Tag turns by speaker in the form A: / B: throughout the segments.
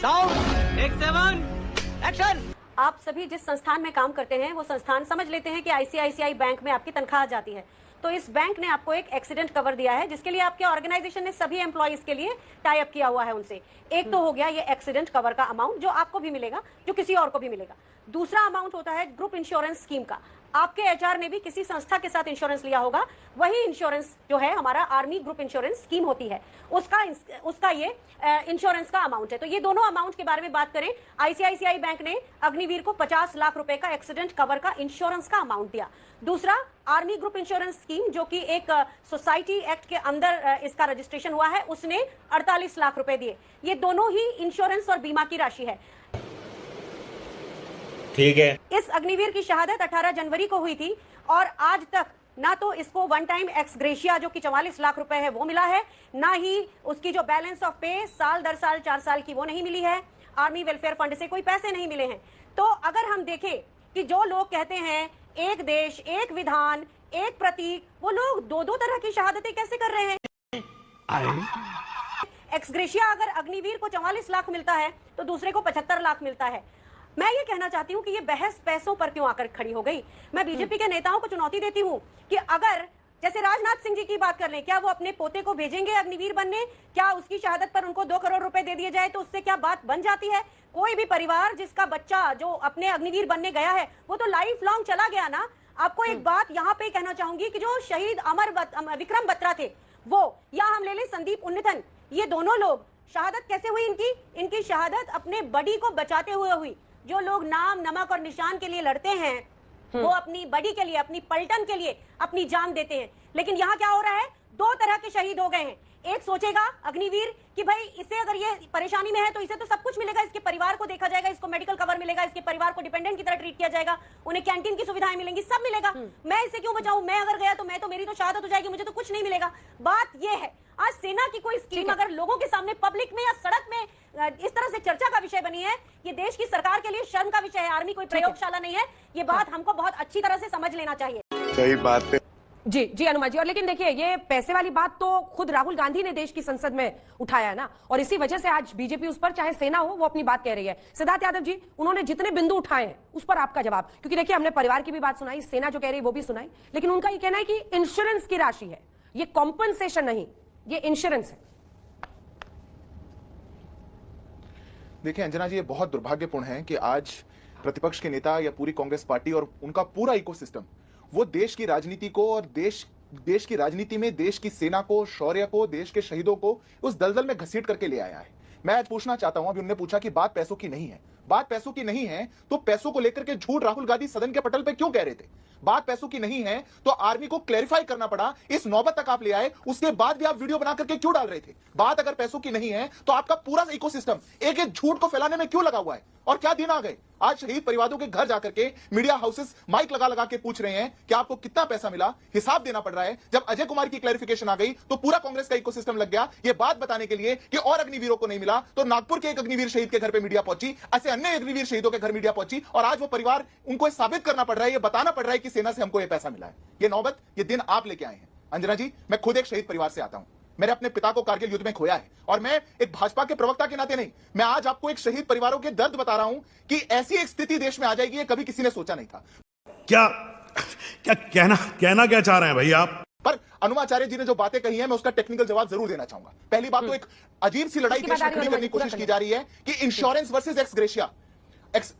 A: Sound take 7 action.
B: आप सभी जिस संस्थान में काम करते हैं वो संस्थान समझ लेते हैं कि आईसीआईसीआई बैंक में आपकी तनख्वाह जाती है, तो इस बैंक ने आपको एक एक्सीडेंट कवर दिया है जिसके लिए आपके ऑर्गेनाइजेशन ने सभी एम्प्लॉइज के लिए टाई अप किया हुआ है उनसे। एक तो हो गया ये एक्सीडेंट कवर का अमाउंट जो आपको भी मिलेगा, जो किसी और को भी मिलेगा। दूसरा अमाउंट होता है ग्रुप इंश्योरेंस स्कीम का। आपके एचआर ने भी किसी संस्था के साथ इंश्योरेंस लिया होगा, वही इंश्योरेंस जो है हमारा आर्मी ग्रुप इंश्योरेंस स्कीम होती है, उसका ये इंश्योरेंस का अमाउंट है। तो ये दोनों अमाउंट के बारे में बात करें, आईसीआईसीआई बैंक ने अग्निवीर को 50 लाख रुपए का एक्सीडेंट कवर का इंश्योरेंस का अमाउंट दिया। दूसरा आर्मी ग्रुप इंश्योरेंस स्कीम जो कि एक सोसाइटी एक्ट के अंदर इसका रजिस्ट्रेशन हुआ है, उसने 48 लाख रुपए दिए। ये दोनों ही इंश्योरेंस और बीमा की राशि है।
C: ठीक है।
B: इस अग्निवीर की शहादत 18 जनवरी को हुई थी और आज तक ना तो इसको वन टाइम एक्स ग्रेशिया जो कि 44 लाख रुपए है वो मिला है, ना ही उसकी जो बैलेंस ऑफ पे साल दर साल 4 साल की वो नहीं मिली है। आर्मी वेलफेयर फंड से कोई पैसे नहीं मिले हैं। तो अगर हम देखें कि जो लोग कहते हैं एक देश एक विधान एक प्रतीक, वो लोग दो दो तरह की शहादतें कैसे कर रहे हैं? एक्स ग्रेशिया अगर अग्निवीर को 44 लाख मिलता है तो दूसरे को 75 लाख मिलता है। मैं ये कहना चाहती हूँ कि ये बहस पैसों पर क्यों आकर खड़ी हो गई। मैं बीजेपी के नेताओं को चुनौती देती हूँ कि अगर जैसे राजनाथ सिंह जी की बात कर लें, क्या वो अपने पोते को भेजेंगे अग्निवीर बनने? क्या उसकी शहादत पर उनको 2 करोड़ रुपए दे दिए जाए तो उससे क्या बात बन जाती है? कोई भी परिवार जिसका बच्चा जो अपने अग्निवीर बनने गया है वो तो लाइफ लॉन्ग चला गया ना। आपको एक बात यहाँ पे कहना चाहूंगी कि जो शहीद विक्रम बत्रा थे वो, या हम ले लें संदीप उन्नतन, ये दोनों लोग शहादत कैसे हुई इनकी शहादत अपने बडी को बचाते हुए हुई। जो लोग नाम नमक और निशान के लिए लड़ते हैं वो अपनी बडी के लिए, अपनी पलटन के लिए अपनी जान देते हैं। लेकिन यहाँ क्या हो रहा है, 2 तरह के शहीद हो गए हैं। एक सोचेगा अग्निवीर कि भाई इसे अगर ये परेशानी में है तो इसे तो सब कुछ मिलेगा, इसके परिवार को देखा जाएगा, इसको मेडिकल कवर मिलेगा, इसके परिवार को डिपेंडेंट की तरह ट्रीट किया जाएगा, उन्हें कैंटीन की सुविधाएं मिलेंगी, सब मिलेगा। मैं इसे क्यों बचाऊं? मैं अगर गया तो मेरी तो शहादत हो जाएगी, मुझे तो कुछ नहीं मिलेगा। बात ये है, आज सेना की कोई स्कीम अगर लोगों के सामने पब्लिक में या सड़क में इस तरह से चर्चा का विषय बनी है, ये देश की सरकार के लिए शर्म का विषय है। आर्मी कोई प्रयोगशाला नहीं है, ये बात हमको बहुत अच्छी तरह से समझ लेना चाहिए।
D: सही बात है
E: जी अनुमा जी। और लेकिन देखिए ये पैसे वाली बात तो खुद राहुल गांधी ने देश की संसद में उठाया है ना, और इसी वजह से आज बीजेपी उस पर, चाहे सेना हो, वो अपनी बात कह रही है। सिद्धार्थ यादव जी, उन्होंने जितने बिंदु उठाए हैं उस पर आपका जवाब, क्योंकि देखिए हमने परिवार की भी बात सुनाई, सेना जो कह रही है वो भी सुनाई, लेकिन उनका ये कहना है कि इंश्योरेंस की राशि है, ये कॉम्पनसेशन नहीं, ये इंश्योरेंस है।
D: देखिए अंजना जी, ये बहुत दुर्भाग्यपूर्ण है कि आज प्रतिपक्ष के नेता या पूरी कांग्रेस पार्टी और उनका पूरा इकोसिस्टम वो देश की राजनीति को और देश की राजनीति में देश की सेना को, शौर्य को, देश के शहीदों को उस दलदल में घसीट करके ले आया है। मैं आज पूछना चाहता हूं, अभी उन्होंने पूछा कि बात पैसों की नहीं है। बात पैसों की नहीं है तो पैसों को लेकर के झूठ राहुल गांधी सदन के पटल पे क्यों कह रहे थे? बात पैसों की नहीं है तो आर्मी को क्लैरिफाई करना पड़ा, इस नौबत तक आप ले आए, उसके बाद भी आप वीडियो बना करके क्यों डाल रहे थे? बात अगर पैसों की नहीं है तो आपका पूरा इकोसिस्टम एक झूठ को फैलाने में क्यों लगा हुआ है? और क्या दिन आ गए, आज शहीद परिवारों के घर जाकर के मीडिया हाउसेस माइक लगा लगा के पूछ रहे हैं कि आपको कितना पैसा मिला, हिसाब देना पड़ रहा है। जब अजय कुमार की क्लैरिफिकेशन आ गई तो पूरा कांग्रेस का इकोसिस्टम लग गया ये बात बताने के लिए कि और अग्निवीरों को नहीं मिला, तो नागपुर के एक अग्निवीर शहीद के घर पे मीडिया पहुंची, ऐसे अन्य अग्निवीर शहीदों के घर मीडिया पहुंची, और आज वो परिवार, उनको साबित करना पड़ रहा है, ये बताना पड़ रहा है कि सेना से हमको ये पैसा मिला है। ये नौबत, ये दिन आप लेके आए हैं। अंजना जी, मैं खुद एक शहीद परिवार से आता हूं, मैंने अपने पिता को कारगिल युद्ध में खोया है, और मैं एक भाजपा के प्रवक्ता के नाते नहीं, मैं आज आपको एक शहीद परिवारों के दर्द बता रहा हूं कि ऐसी एक स्थिति देश में आ जाएगी, ये कभी किसी ने सोचा नहीं था।
F: क्या क्या कहना क्या चाह रहे हैं भाई आप?
D: पर अनुमाचार्य जी ने जो बातें कही हैं, मैं उसका टेक्निकल जवाब जरूर देना चाहूंगा। पहली बात तो एक अजीब सी लड़ाई देश में खड़ी करने की कोशिश की जा रही है कि insurance versus x gratia,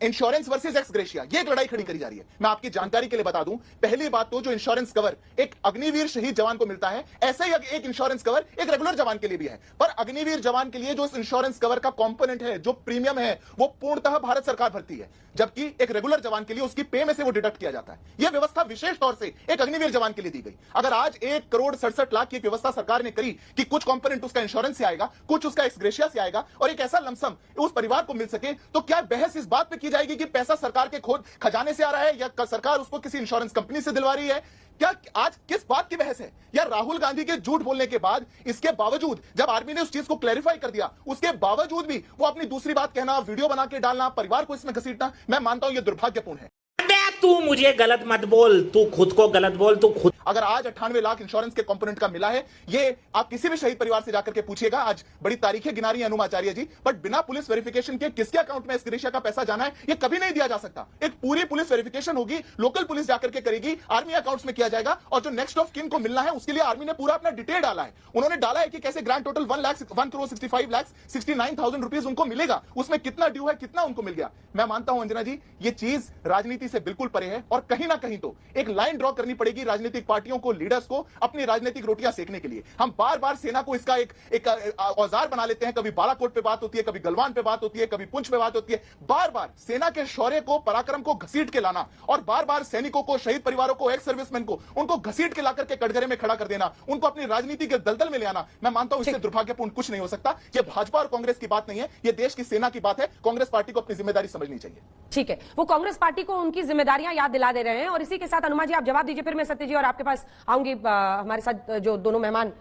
D: insurance versus x gratia, ये एक लड़ाई खड़ी करी जा रही है। मैं आपकी जानकारी के लिए बता दूं, पहली बात तो जो इंश्योरेंस कवर एक अग्निवीर शहीद जवान को मिलता है, ऐसे ही एक इंश्योरेंस कवर एक रेगुलर जवान के लिए भी है। पर अग्निवीर जवान के लिए जो इंश्योरेंस कवर का कंपोनेंट है, जो प्रीमियम है, वो पूर्णतः भारत सरकार भरती है, जबकि एक रेगुलर जवान के लिए उसकी पे में से वो डिडक्ट किया जाता है। यह व्यवस्था विशेष तौर से एक अग्निवीर जवान के लिए दी गई। अगर आज 1 करोड़ 67 लाख की एक व्यवस्था सरकार ने करी कि कुछ कंपोनेंट उसका इंश्योरेंस से आएगा, कुछ उसका एक्स ग्रेशिया से आएगा, और एक ऐसा लमसम उस परिवार को मिल सके, तो क्या बहस इस बात पे की जाएगी कि पैसा सरकार के खुद खजाने से आ रहा है या सरकार उसको किसी इंश्योरेंस कंपनी से दिलवा रही है? क्या आज किस बात की बहस है? या राहुल गांधी के झूठ बोलने के बाद, इसके बावजूद जब आर्मी ने उस चीज को क्लैरिफाई कर दिया, उसके बावजूद भी वो अपनी दूसरी बात कहना, वीडियो बना के डालना, परिवार को इसमें घसीटना, मैं मानता हूं यह दुर्भाग्यपूर्ण है।
C: तू मुझे गलत मत बोल, तू खुद को गलत बोल, तू खुद।
D: अगर आज 98 लाख इंश्योरेंस के कंपोनेंट का मिला है, ये आप किसी भी शहीद परिवार से जाकर के पूछिएगा, आज बड़ी तारीखें गिना रही है अनुमा आचार्य जी, बट बिना पुलिस वेरिफिकेशन के किसके अकाउंट में एस्ग्रेशिया का पैसा जाना है ये कभी नहीं दिया जा सकता। एक पूरी पुलिस वेरिफिकेशन होगी, लोकल पुलिस जाकर के करेगी, आर्मी अकाउंट्स में किया जाएगा, और जो नेक्स्ट ऑफ किन को मिलना है उसके लिए आर्मी ने पूरा अपना डिटेल डाला है। उन्होंने डाला है कि कैसे ग्रांड टोटल 1,65,69,000 रुपीज उनको मिलेगा, उसमें कितना ड्यू है, कितना उनको मिल गया। मैं मानता हूं अंजना जी, ये चीज राजनीति से बिल्कुल परे है, और कहीं ना कहीं तो एक लाइन ड्रॉ करनी पड़ेगी राजनीतिक पार्टियों को, लीडर्स को, अपनी राजनीतिक रोटियां सेकने के लिए। हम बार बार सेना को इसका एक औजार बना लेते हैं, कभी बालाकोट पे बात होती है, कभी गलवान पे बात होती है, कभी पुंछ पे बात होती है। बार बार सेना के शौर्य को, पराक्रम को घसीट के लाना, और बार बार सैनिकों को, शहीद परिवारों को, एक्स सर्विसमैन को, उनको घसीट के लाकर के कटघरे में खड़ा कर देना, उनको अपनी राजनीति के दलदल में ले आना, मैं मानता हूं इससे दुर्भाग्यपूर्ण कुछ नहीं हो सकता। ये भाजपा और कांग्रेस की बात नहीं है, ये देश की सेना की बात है। कांग्रेस पार्टी को अपनी जिम्मेदारी समझनी चाहिए।
E: ठीक है, वो कांग्रेस पार्टी को उनकी जिम्मेदारियां याद दिला दे रहे हैं। और इसी के साथ अनुमा जी आप जवाब दीजिए, फिर मैं सत्य जी और आपके पास आऊंगी, हमारे साथ जो दोनों मेहमान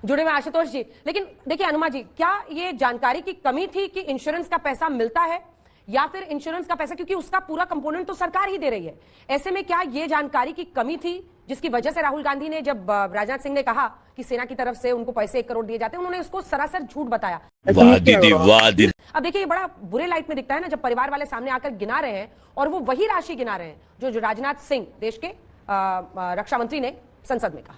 E: जुड़े हुए आशुतोष जी। लेकिन देखिए अनुमा जी, क्या ये जानकारी की कमी थी कि इंश्योरेंस का पैसा मिलता है, या फिर इंश्योरेंस का पैसा, क्योंकि उसका पूरा कंपोनेंट तो सरकार ही दे रही है, ऐसे में क्या ये जानकारी की कमी थी जिसकी वजह से राहुल गांधी ने, जब राजनाथ सिंह ने कहा कि सेना की तरफ से उनको पैसे 1 करोड़ दिए जाते हैं, उन्होंने उसको सरासर झूठ बताया।
G: वाह दीदी, वाह दीदी।
E: अब देखिए ये बड़ा बुरे लाइट में दिखता है ना, जब परिवार वाले सामने आकर गिना रहे हैं, और वो वही राशि गिना रहे हैं जो राजनाथ सिंह, देश के रक्षा मंत्री, ने संसद में कहा।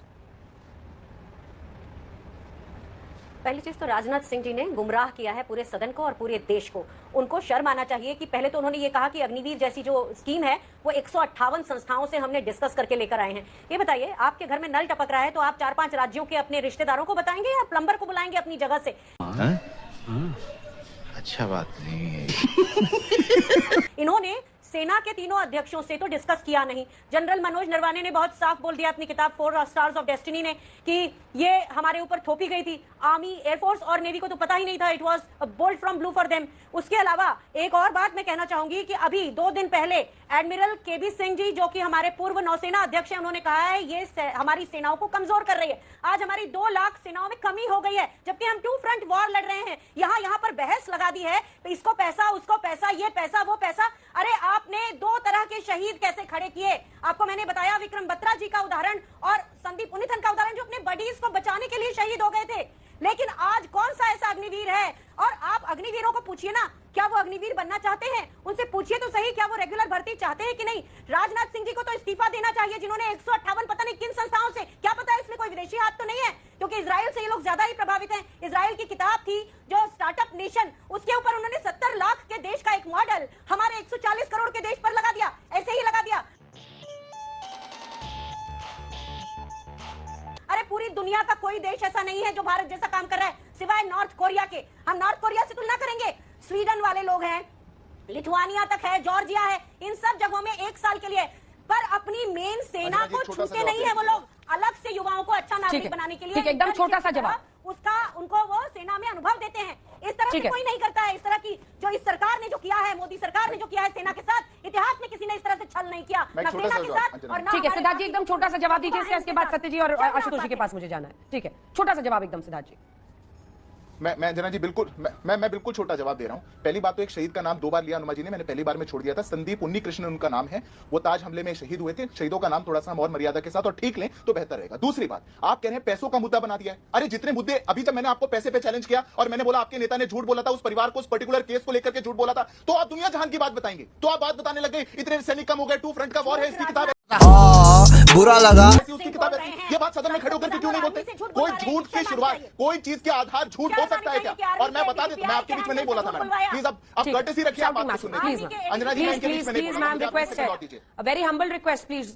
B: पहली चीज तो राजनाथ सिंह जी ने गुमराह किया है पूरे सदन को और पूरे देश को। उनको शर्म आना चाहिए कि पहले तो उन्होंने ये कहा कि अग्निवीर जैसी जो स्कीम है वो 158 संस्थाओं से हमने डिस्कस करके लेकर आए हैं। ये बताइए, आपके घर में नल टपक रहा है तो आप 4-5 राज्यों के अपने रिश्तेदारों को बताएंगे या प्लम्बर को बुलाएंगे अपनी जगह से?
G: अच्छा बात नहीं है।
B: इन्होंने सेना के तीनों अध्यक्षों से तो डिस्कस किया नहीं। जनरल मनोज नरवाने ने बहुत साफ बोल दिया अपनी किताब 4 स्टार्स ऑफ डेस्टिनी ने कि ये हमारे ऊपर थोपी गई थी। आर्मी, एयरफोर्स और नेवी को तो पता ही नहीं था, it was bolt from blue for them. उसके अलावा एक और बात मैं कहना चाहूंगी कि अभी 2 दिन पहले एडमिरल केबी सिंह जी, जो कि हमारे पूर्व नौसेना अध्यक्ष हैं, उन्होंने कहा है ये हमारी सेनाओं को कमजोर कर रही है। आज हमारी 2 लाख सेनाओं में कमी हो गई है, जबकि हम 2 फ्रंट वॉर लड़ रहे हैं। यहाँ पर बहस लगा दी है, इसको पैसा, उसको पैसा, ये पैसा, वो पैसा। अरे आपने 2 तरह के शहीद कैसे खड़े किए? आपको मैंने बताया विक्रम बत्रा जी का उदाहरण और संदीप उन्नीथन का उदाहरण, जो अपने बडीज को बचाने के लिए शहीद हो गए थे। लेकिन आज कौन सा ऐसा अग्निवीर है? और आप अग्निवीरों को पूछिए ना, क्या वो अग्निवीर बनना चाहते हैं? उनसे पूछिए तो सही, क्या वो रेगुलर भर्ती चाहते हैं कि नहीं? राजनाथ सिंह जी को तो इस्तीफा देना चाहिए, जिन्होंने 158 पता नहीं किन संस्थाओं से, क्या पता है इसमें कोई विदेशी हाथ तो नहीं है, क्योंकि इजराइल से ये लोग ज्यादा ही प्रभावित हैं। इजराइल की किताब थी जो स्टार्टअप नेशन, उसके ऊपर उन्होंने 70 लाख के देश का एक मॉडल हमारे 140 करोड़ के देश पर लगा दिया, ऐसे ही लगा दिया। अरे पूरी दुनिया का कोई देश ऐसा नहीं है जो भारत जैसा काम कर रहा है, सिवाय नॉर्थ कोरिया के। हम नॉर्थ कोरिया से तुलना करेंगे? स्वीडन वाले लोग हैं, लिथुआनिया तक है, जॉर्जिया है, इन सब जगहों में 1 साल के लिए, पर अपनी मेन सेना को छूते नहीं है वो लोग। अलग से युवाओं को अच्छा नागरिक बनाने के लिए
E: एकदम छोटा सा जवाब,
B: उसका उनको वो सेना में अनुभव देते हैं। इस तरह से कोई नहीं करता है। इस तरह की जो इस सरकार ने जो किया है, मोदी सरकार ने जो किया है सेना के साथ, इतिहास में किसी ने इस तरह से छल नहीं किया, ना सेना के साथ और ना।
E: ठीक है सिद्धार्थ जी, एकदम छोटा सा जवाब दीजिए, इसके बाद सत्य जी और आशुतोष जी के पास मुझे जाना है। ठीक है, छोटा सा जवाब एकदम सिद्धार्थ जी।
D: मैं जना जी बिल्कुल मैं बिल्कुल छोटा जवाब दे रहा हूं। पहली बात तो एक शहीद का नाम 2 बार लिया अनुमा जी ने, मैंने पहली बार में छोड़ दिया था। संदीप उन्नीकृष्णन उनका नाम है, वो ताज हमले में शहीद हुए थे। शहीदों का नाम थोड़ा सा हम और मर्यादा के साथ और ठीक लें तो बेहतर रहेगा। दूसरी बात, आप कह रहे हैं पैसों का मुद्दा बना दिया है। अरे जितने मुद्दे, अभी जब मैंने आपको पैसे पे चैलेंज किया और मैंने बोला आपके नेता ने झूठ बोला था, उस परिवार को, उस पर्टिकुलर केस को लेकर के झूठ बोला था, तो आप दुनिया जहान की बात बताएंगे, तो आप बात बताने लग गए इतने सैनिक कम हो गए, 2 फ्रंट का वॉर है, इसकी किताब है।
G: बुरा लगा,
D: उसकी किताब है। ये बात सदन में खड़े होकर क्यों नहीं बोलते? कोई झूठ की शुरुआत, कोई चीज के आधार झूठ हो सकता है क्या? और मैं बता देता, मैं आपके बीच में नहीं बोला था मैडम, प्लीज अब कर्टेसी रखिए आप बात को सुनने की। अंजना जी,
E: प्लीज मैम, रिक्वेस्ट है, वेरी हम्बल रिक्वेस्ट प्लीज।